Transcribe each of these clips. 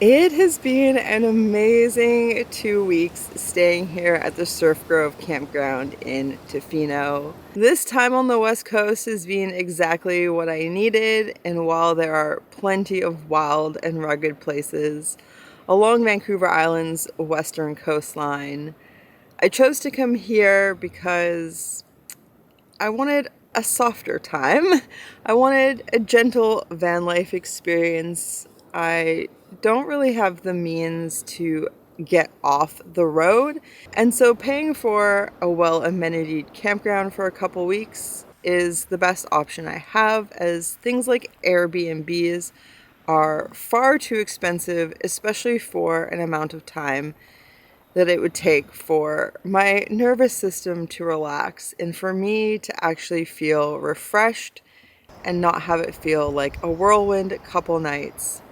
It has been an amazing 2 weeks staying here at the Surf Grove campground in Tofino. This time on the West Coast has been exactly what I needed, and while there are plenty of wild and rugged places along Vancouver Island's western coastline, I chose to come here because I wanted a softer time. I wanted a gentle van life experience. I don't really have the means to get off the road, and so paying for a well amenitied campground for a couple weeks is the best option I have, as things like Airbnbs are far too expensive, especially for an amount of time that it would take for my nervous system to relax and for me to actually feel refreshed and not have it feel like a whirlwind couple nights.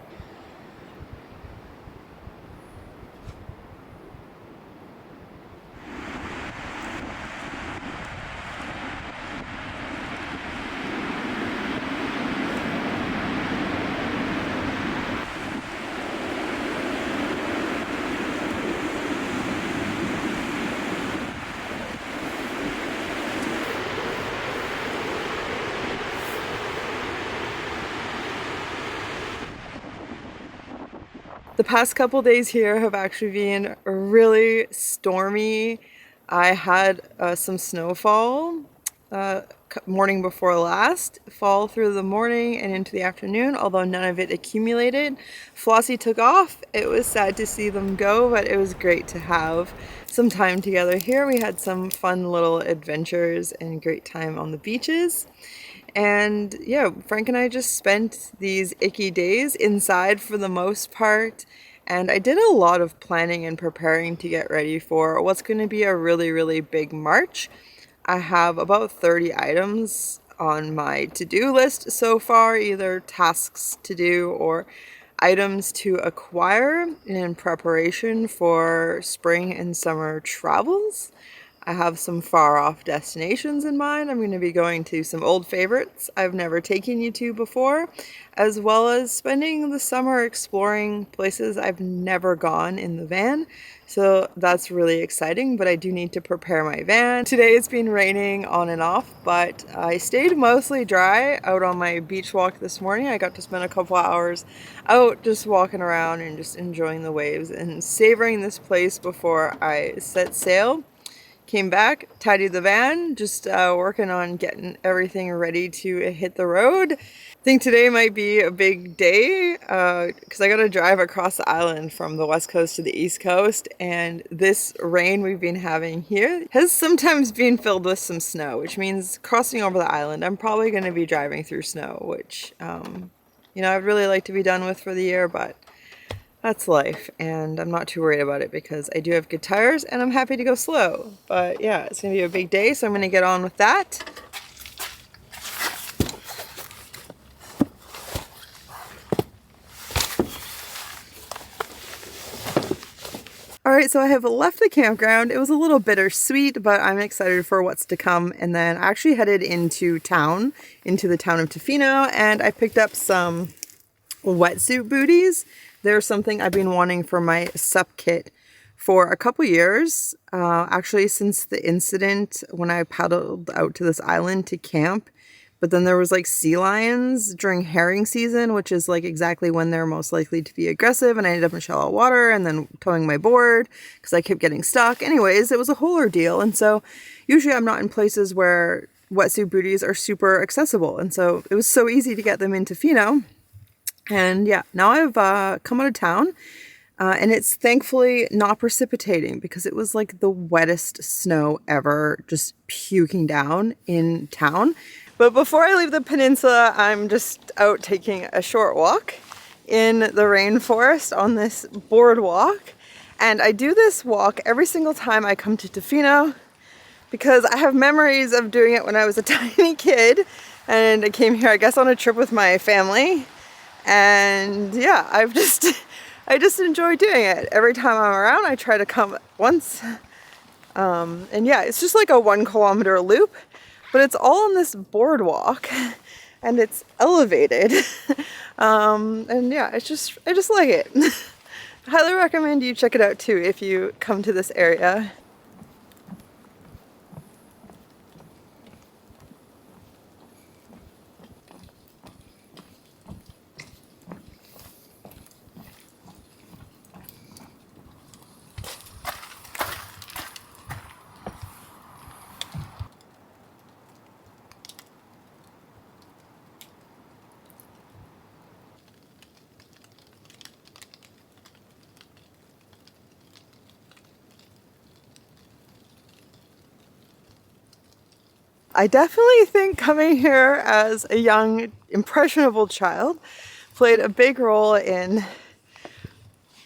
The past couple days here have actually been really stormy. I had some snowfall morning before last, fall through the morning and into the afternoon, although none of it accumulated. Flossie took off. It was sad to see them go, but it was great to have some time together here. We had some fun little adventures and great time on the beaches. And yeah, Frank and I just spent these icky days inside for the most part. And I did a lot of planning and preparing to get ready for what's going to be a really, really big March. I have about 30 items on my to-do list so far, either tasks to do or items to acquire in preparation for spring and summer travels. I have some far off destinations in mind. I'm going to be going to some old favorites I've never taken you to before, as well as spending the summer exploring places I've never gone in the van. So that's really exciting, but I do need to prepare my van. Today it's been raining on and off, but I stayed mostly dry out on my beach walk this morning. I got to spend a couple hours out just walking around and just enjoying the waves and savoring this place before I set sail. Came back, tidied the van, just working on getting everything ready to hit the road. I think today might be a big day because I got to drive across the island from the west coast to the east coast, and this rain we've been having here has sometimes been filled with some snow, which means crossing over the island, I'm probably going to be driving through snow, which, I'd really like to be done with for the year, but that's life, and I'm not too worried about it because I do have good tires and I'm happy to go slow. But yeah, it's going to be a big day, so I'm going to get on with that. Alright, so I have left the campground. It was a little bittersweet, but I'm excited for what's to come. And then I actually headed into town, into the town of Tofino, and I picked up some wetsuit booties. They're something I've been wanting for my sup kit for a couple years. Actually, since the incident when I paddled out to this island to camp. But then there was like sea lions during herring season, which is like exactly when they're most likely to be aggressive. And I ended up in shallow water and then towing my board because I kept getting stuck. Anyways, it was a whole ordeal. And so usually I'm not in places where wetsuit booties are super accessible. And so it was so easy to get them in Tofino. And yeah, now I've come out of town and it's thankfully not precipitating because it was like the wettest snow ever, just puking down in town. But before I leave the peninsula, I'm just out taking a short walk in the rainforest on this boardwalk. And I do this walk every single time I come to Tofino because I have memories of doing it when I was a tiny kid. And I came here, I guess, on a trip with my family. And yeah, I just enjoy doing it. Every time I'm around, I try to come once. And yeah, it's just like a 1 kilometer loop, but it's all on this boardwalk and it's elevated. And yeah, I just like it. highly recommend you check it out too if you come to this area. I definitely think coming here as a young, impressionable child played a big role in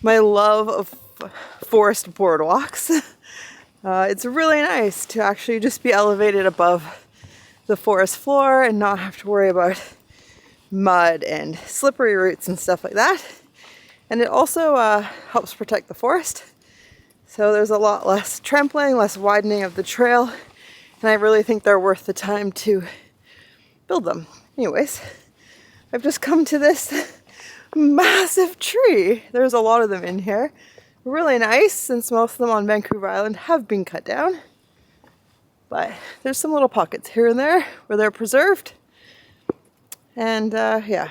my love of forest boardwalks. It's really nice to actually just be elevated above the forest floor and not have to worry about mud and slippery roots and stuff like that. And it also helps protect the forest. So there's a lot less trampling, less widening of the trail. And I really think they're worth the time to build them. Anyways, I've just come to this massive tree. There's a lot of them in here. Really nice, since most of them on Vancouver Island have been cut down. But there's some little pockets here and there where they're preserved. And yeah,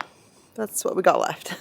that's what we got left.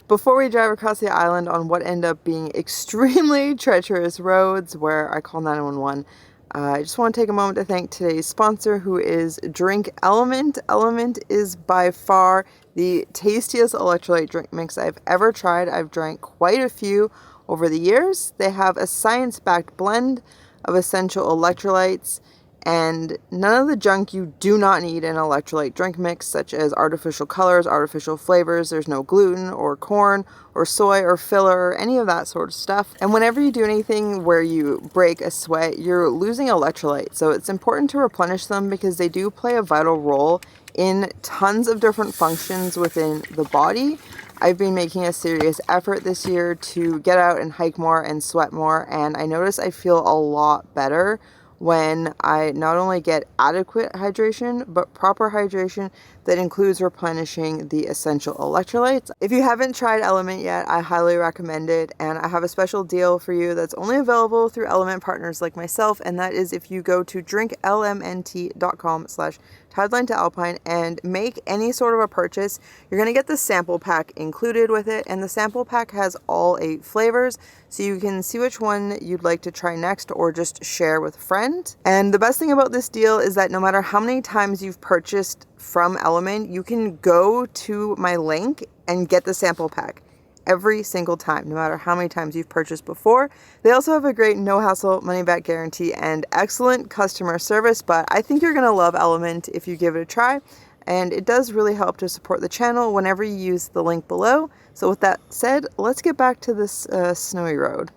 Before we drive across the island on what end up being extremely treacherous roads where I call 911, I just want to take a moment to thank today's sponsor, who is Drink Element. Element is by far the tastiest electrolyte drink mix I've ever tried. I've drank quite a few over the years. They have a science-backed blend of essential electrolytes and none of the junk you do not need in an electrolyte drink mix, such as artificial colors, artificial flavors. There's no gluten or corn or soy or filler or any of that sort of stuff. And whenever you do anything where you break a sweat, you're losing electrolytes. So it's important to replenish them because they do play a vital role in tons of different functions within the body. I've been making a serious effort this year to get out and hike more and sweat more, and I notice I feel a lot better when I not only get adequate hydration, but proper hydration that includes replenishing the essential electrolytes. If you haven't tried Element yet, I highly recommend it, and I have a special deal for you that's only available through Element partners like myself, and that is if you go to drinklmnt.com/TIDELINTOALPINE and make any sort of a purchase, you're going to get the sample pack included with it, and the sample pack has all 8 flavors, so you can see which one you'd like to try next or just share with a friend. And the best thing about this deal is that no matter how many times you've purchased from Element, you can go to my link and get the sample pack every single time, no matter how many times you've purchased before. They also have a great no-hassle money-back guarantee and excellent customer service, but I think you're going to love Element if you give it a try, and it does really help to support the channel whenever you use the link below. So with that said, let's get back to this snowy road.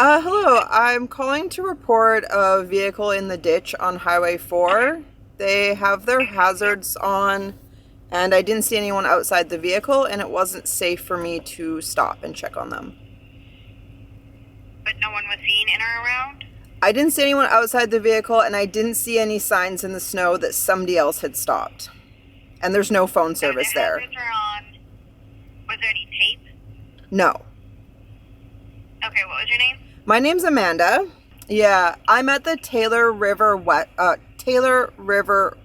Hello, I'm calling to report a vehicle in the ditch on Highway 4. They have their hazards on, and I didn't see anyone outside the vehicle, and it wasn't safe for me to stop and check on them. But no one was seen in or around? I didn't see anyone outside the vehicle, and I didn't see any signs in the snow that somebody else had stopped. And there's no phone service there. Was there any tape? No. Okay, what was your name? My name's Amanda. Yeah, I'm at the Taylor River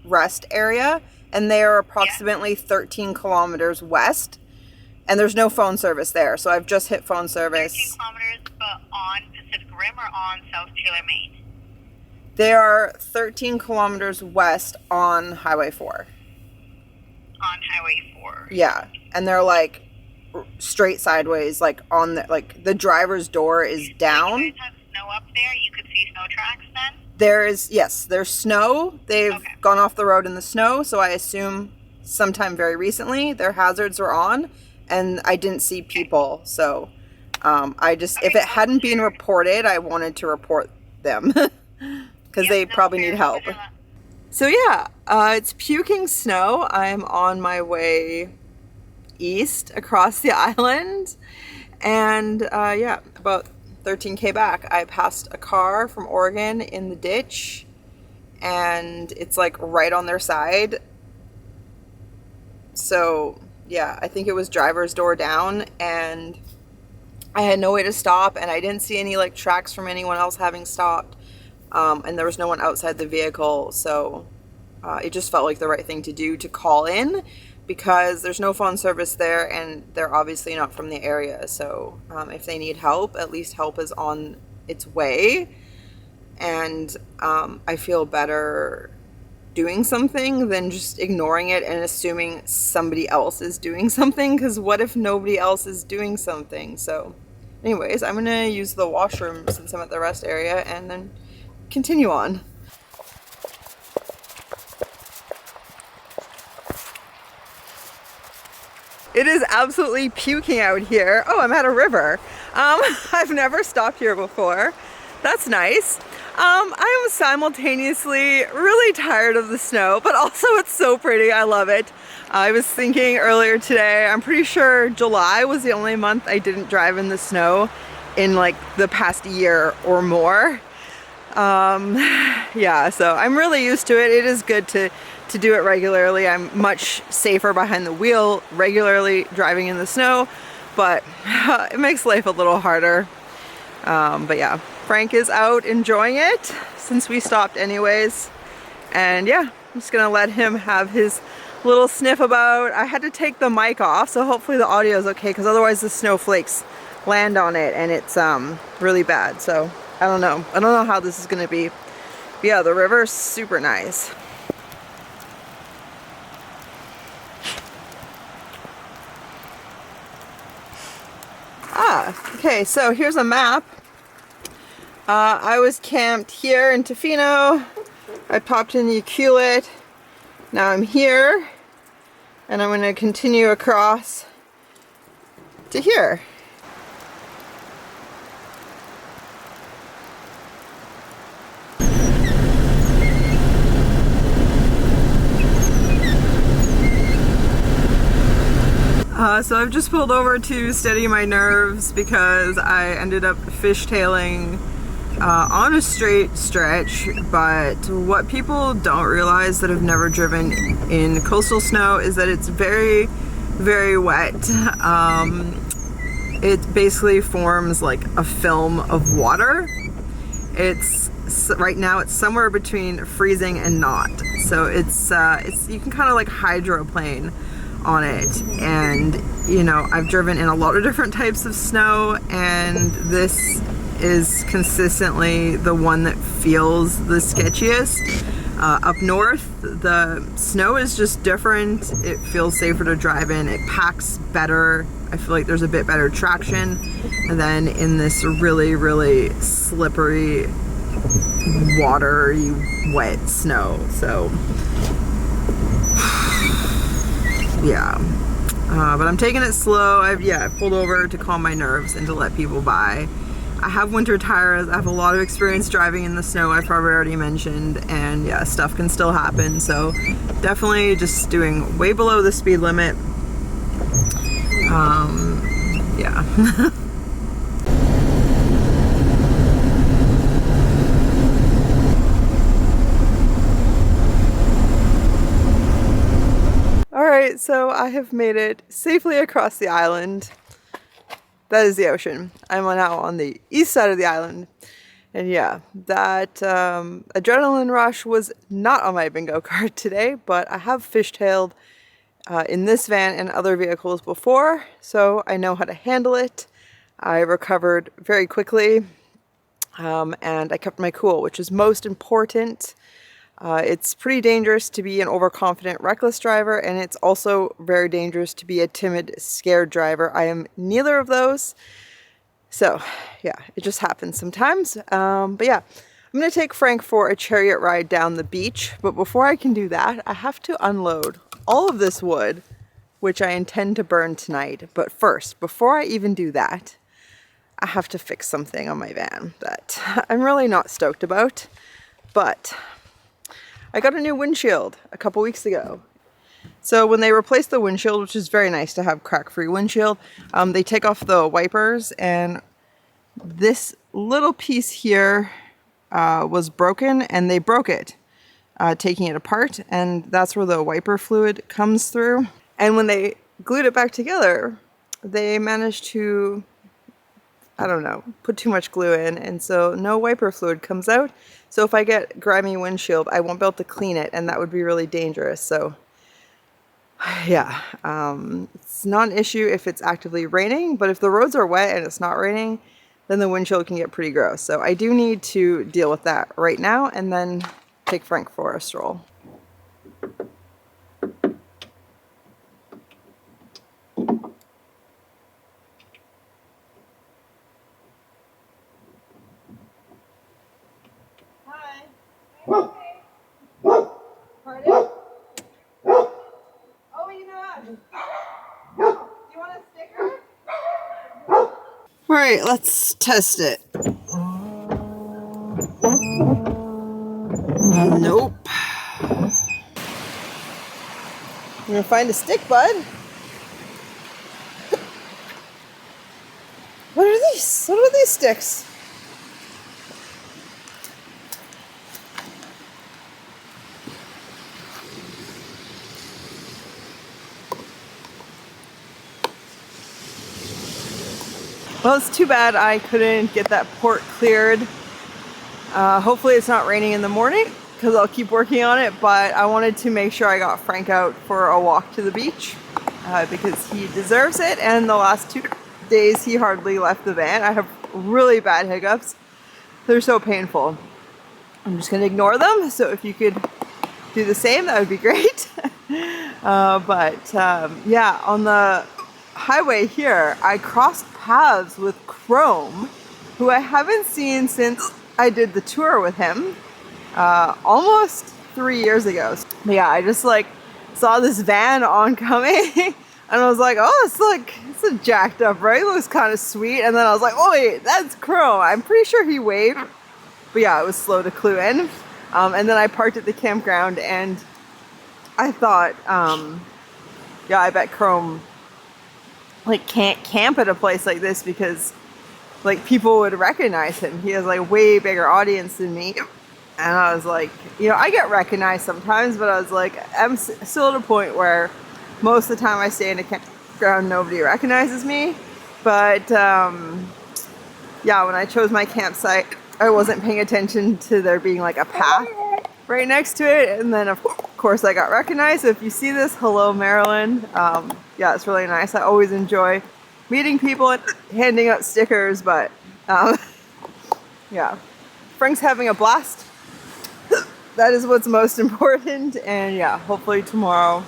Rest area, and they are approximately 13 kilometers west, and there's no phone service there, so I've just hit phone 13 service. kilometers, but on Pacific Rim or on South Taylor, Maine? They are 13 kilometers west on Highway 4. On Highway 4. Yeah, and they're like straight sideways, like on the, like the driver's door is down. You guys have snow up there? You could see snow tracks then? There is, yes, there's snow. They've Okay. gone off the road in the snow, so I assume sometime very recently their hazards were on, and I didn't see people, so I just, if it hadn't been reported, I wanted to report them because they probably need help. So yeah, it's puking snow. I'm on my way east across the island, and yeah, about 13K back, I passed a car from Oregon in the ditch, and it's like right on their side. So yeah, I think it was driver's door down, and I had no way to stop, and I didn't see any like tracks from anyone else having stopped, and there was no one outside the vehicle, so it just felt like the right thing to do to call in, because there's no phone service there, and they're obviously not from the area. So if they need help, at least help is on its way. And I feel better doing something than just ignoring it and assuming somebody else is doing something, because what if nobody else is doing something? So anyways, I'm gonna use the washroom since I'm at the rest area, and then continue on. It is absolutely puking out here. Oh, I'm at a river. I've never stopped here before. That's nice. I am simultaneously really tired of the snow, but also it's so pretty. I love it. I was thinking earlier today, I'm pretty sure July was the only month I didn't drive in the snow in like the past year or more. Yeah, so I'm really used to it. It is good to do it regularly. I'm much safer behind the wheel regularly driving in the snow, but it makes life a little harder. But yeah, Frank is out enjoying it since we stopped anyways. And yeah, I'm just gonna let him have his little sniff about. I had to take the mic off, so hopefully the audio is okay, because otherwise the snowflakes land on it and it's really bad. So I don't know how this is gonna be. But yeah, the river's super nice. Okay, so here's a map. I was camped here in Tofino. I popped in Ucluelet. Now I'm here, and I'm going to continue across to here. So I've just pulled over to steady my nerves because I ended up fishtailing on a straight stretch, but what people don't realize that have never driven in coastal snow is that it's very, very wet. It basically forms like a film of water. Right now it's somewhere between freezing and not. So it's you can kind of like hydroplane on it, and you know, I've driven in a lot of different types of snow, and this is consistently the one that feels the sketchiest. Up north, the snow is just different. It feels safer to drive in. It packs better. I feel like there's a bit better traction than in this really, really slippery, watery, wet snow. So yeah, but I'm taking it slow. I've pulled over to calm my nerves and to let people by. I have winter tires. I have a lot of experience driving in the snow, I've probably already mentioned, and yeah, stuff can still happen. So definitely just doing way below the speed limit. Yeah. Alright, so I have made it safely across the island. that is the ocean. I'm now on the east side of the island. And yeah, that adrenaline rush was not on my bingo card today, but I have fishtailed in this van and other vehicles before, so I know how to handle it. I recovered very quickly, and I kept my cool, which is most important. It's pretty dangerous to be an overconfident, reckless driver, and it's also very dangerous to be a timid, scared driver. I am neither of those. So yeah, it just happens sometimes. But yeah, I'm gonna take Frank for a chariot ride down the beach. But before I can do that, I have to unload all of this wood, which I intend to burn tonight. But first, before I even do that, I have to fix something on my van that I'm really not stoked about. But I got a new windshield a couple weeks ago. So when they replace the windshield, which is very nice to have crack-free windshield, they take off the wipers, and this little piece here was broken, and they broke it taking it apart, and that's where the wiper fluid comes through. And when they glued it back together, they managed to, I don't know, put too much glue in, and so no wiper fluid comes out. So if I get grimy windshield, I won't be able to clean it, and that would be really dangerous. So yeah, it's not an issue if it's actively raining, but if the roads are wet and it's not raining, then the windshield can get pretty gross. So I do need to deal with that right now and then take Frank for a stroll. Hi. Pardon? Oh, you know, do you want a sticker? All right, let's test it. Nope. I'm gonna find a stick, bud. What are these? What are these sticks? Well, it's too bad I couldn't get that port cleared. Hopefully it's not raining in the morning, because I'll keep working on it, but I wanted to make sure I got Frank out for a walk to the beach because he deserves it, and the last 2 days he hardly left the van. I have really bad hiccups. They're so painful. I'm just gonna ignore them, so if you could do the same, that would be great. Yeah, on the highway here, I crossed paths with Chrome, who I haven't seen since I did the tour with him almost 3 years ago. But yeah, I just like saw this van oncoming and I was like, oh, it's a jacked up, right? It looks kind of sweet. And then I was like, oh wait, that's Chrome. I'm pretty sure he waved, but yeah, it was slow to clue in. And then I parked at the campground, and I thought, yeah, I bet Chrome like can't camp at a place like this because like people would recognize him. He has like way bigger audience than me. And I was like, you know, I get recognized sometimes, but I was like, I'm still at a point where most of the time I stay in a campground, nobody recognizes me. But yeah, when I chose my campsite, I wasn't paying attention to there being like a path right next to it. And then of course I got recognized. So if you see this, hello Maryland. Yeah, it's really nice. I always enjoy meeting people and handing out stickers, but yeah, Frank's having a blast. That is what's most important. And yeah, hopefully tomorrow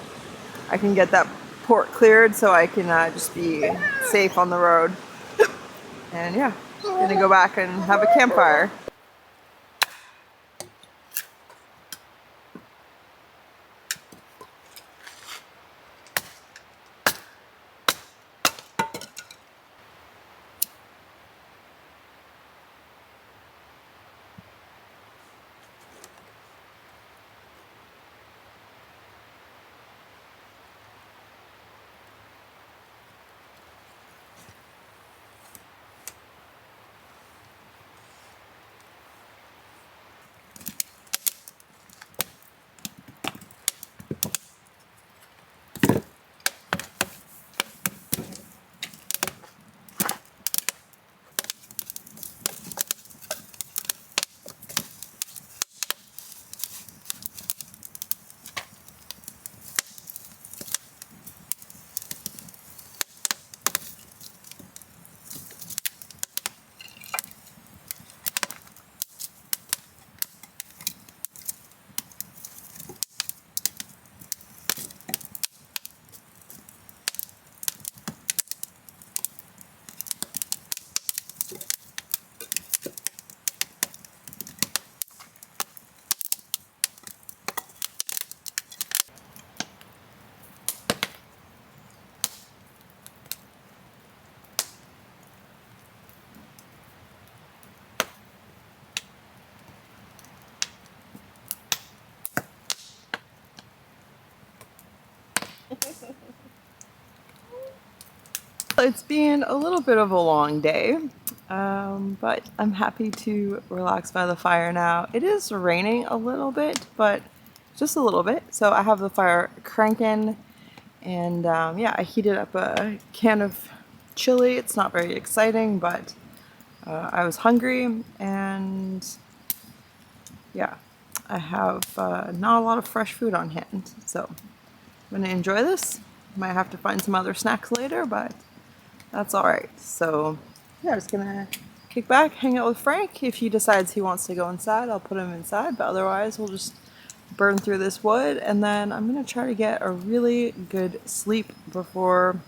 I can get that port cleared so I can just be safe on the road. And yeah, gonna go back and have a campfire. it's been a little bit of a long day, but I'm happy to relax by the fire now. It is raining a little bit, but just a little bit. So I have the fire cranking, and yeah, I heated up a can of chili. It's not very exciting, but I was hungry, and yeah, I have not a lot of fresh food on hand. So I'm gonna enjoy this. Might have to find some other snacks later, but that's all right. So yeah, just gonna kick back, hang out with Frank. If he decides he wants to go inside, I'll put him inside, but otherwise we'll just burn through this wood, and then I'm gonna try to get a really good sleep before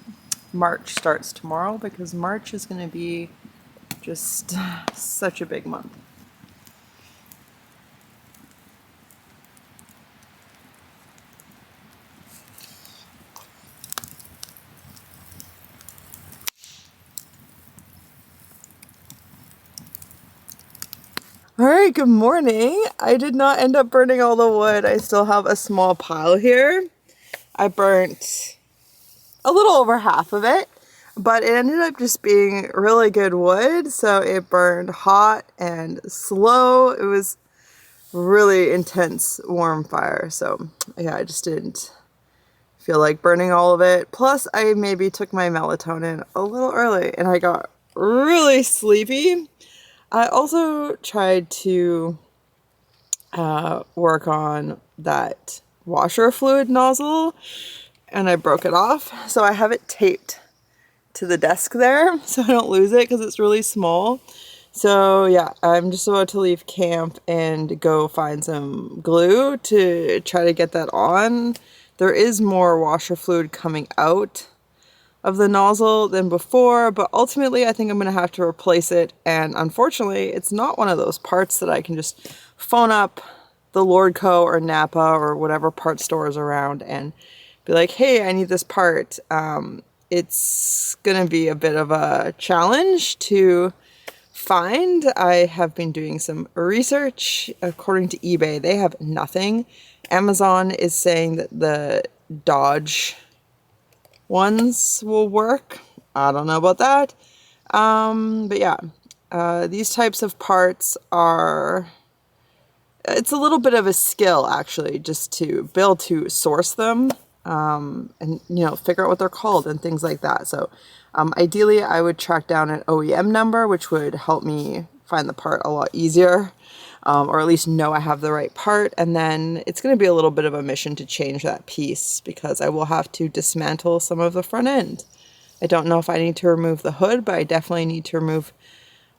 March starts tomorrow, because March is gonna be just such a big month. All right, good morning. I did not end up burning all the wood. I still have a small pile here. I burnt a little over half of it, but it ended up just being really good wood. So it burned hot and slow. It was really intense, warm fire. So yeah, I just didn't feel like burning all of it. Plus, I maybe took my melatonin a little early and I got really sleepy. I also tried to work on that washer fluid nozzle, and I broke it off. So I have it taped to the desk there so I don't lose it because it's really small. So yeah, I'm just about to leave camp and go find some glue to try to get that on. There is more washer fluid coming out of the nozzle than before, but ultimately I think I'm going to have to replace it, and unfortunately it's not one of those parts that I can just phone up the Lordco or Napa or whatever part stores around and be like, hey, I need this part. It's going to be a bit of a challenge to find. I have been doing some research. According to eBay, they have nothing. Amazon is saying that the Dodge ones will work. I don't know about that. But yeah, these types of parts are, it's a little bit of a skill actually, just to be able to source them, and you know, figure out what they're called and things like that. So ideally I would track down an OEM number, which would help me find the part a lot easier. Or at least know I have the right part, and then it's going to be a little bit of a mission to change that piece because I will have to dismantle some of the front end. I don't know if I need to remove the hood, but I definitely need to remove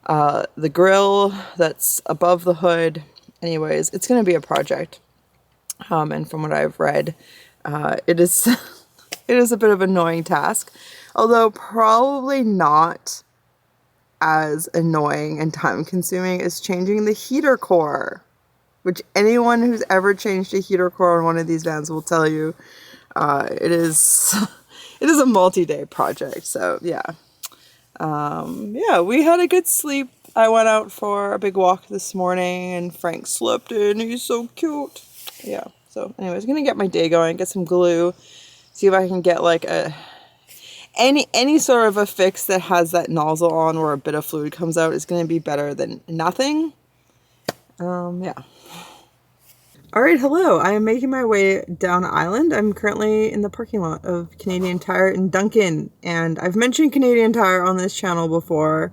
the grill that's above the hood. Anyways, it's going to be a project, and from what I've read, it is it is a bit of an annoying task, although probably not as annoying and time consuming as changing the heater core, which anyone who's ever changed a heater core on one of these vans will tell you it is it is a multi-day project. So yeah, yeah, we had a good sleep. I went out for a big walk this morning and Frank slept in. He's so cute. Yeah, so anyways, I'm gonna get my day going, get some glue, see if I can get like any sort of a fix that has that nozzle on where a bit of fluid comes out is going to be better than nothing. Yeah. All right, hello. I am making my way down Island. I'm currently in the parking lot of Canadian Tire in Duncan, and I've mentioned Canadian Tire on this channel before.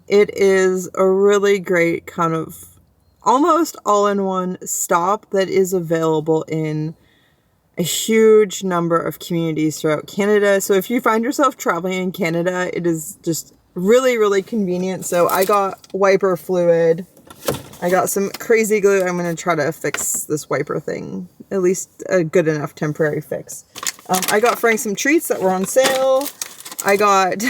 It is a really great kind of almost all-in-one stop that is available in a huge number of communities throughout Canada. So if you find yourself traveling in Canada, it is just really, really convenient. So I got wiper fluid. I got some crazy glue. I'm going to try to fix this wiper thing. At least a good enough temporary fix. I got Frank some treats that were on sale. I got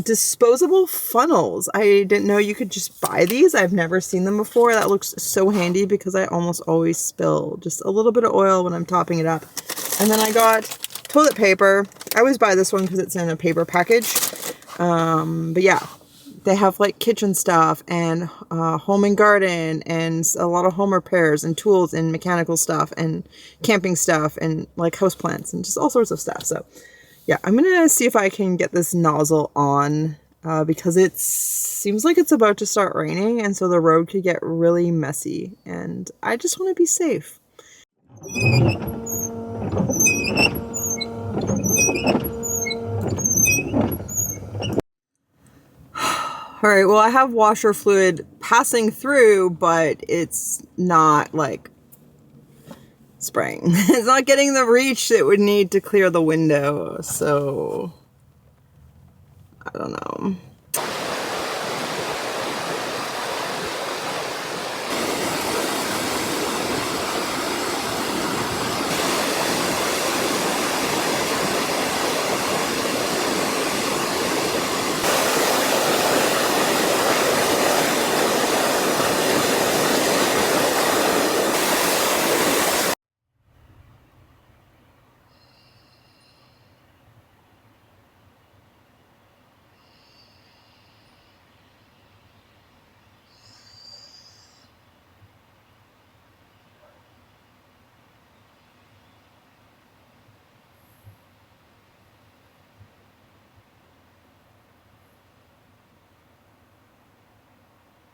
disposable funnels. I didn't know you could just buy these. I've never seen them before. That looks so handy because I almost always spill just a little bit of oil when I'm topping it up. And then I got toilet paper. I always buy this one because it's in a paper package. But yeah, they have like kitchen stuff and home and garden and a lot of home repairs and tools and mechanical stuff and camping stuff and like houseplants and just all sorts of stuff. So Yeah, I'm gonna see if I can get this nozzle on because it seems like it's about to start raining, and so the road could get really messy, and I just want to be safe. All right, well, I have washer fluid passing through, but it's not like spraying. It's not getting the reach it would need to clear the window, so I don't know.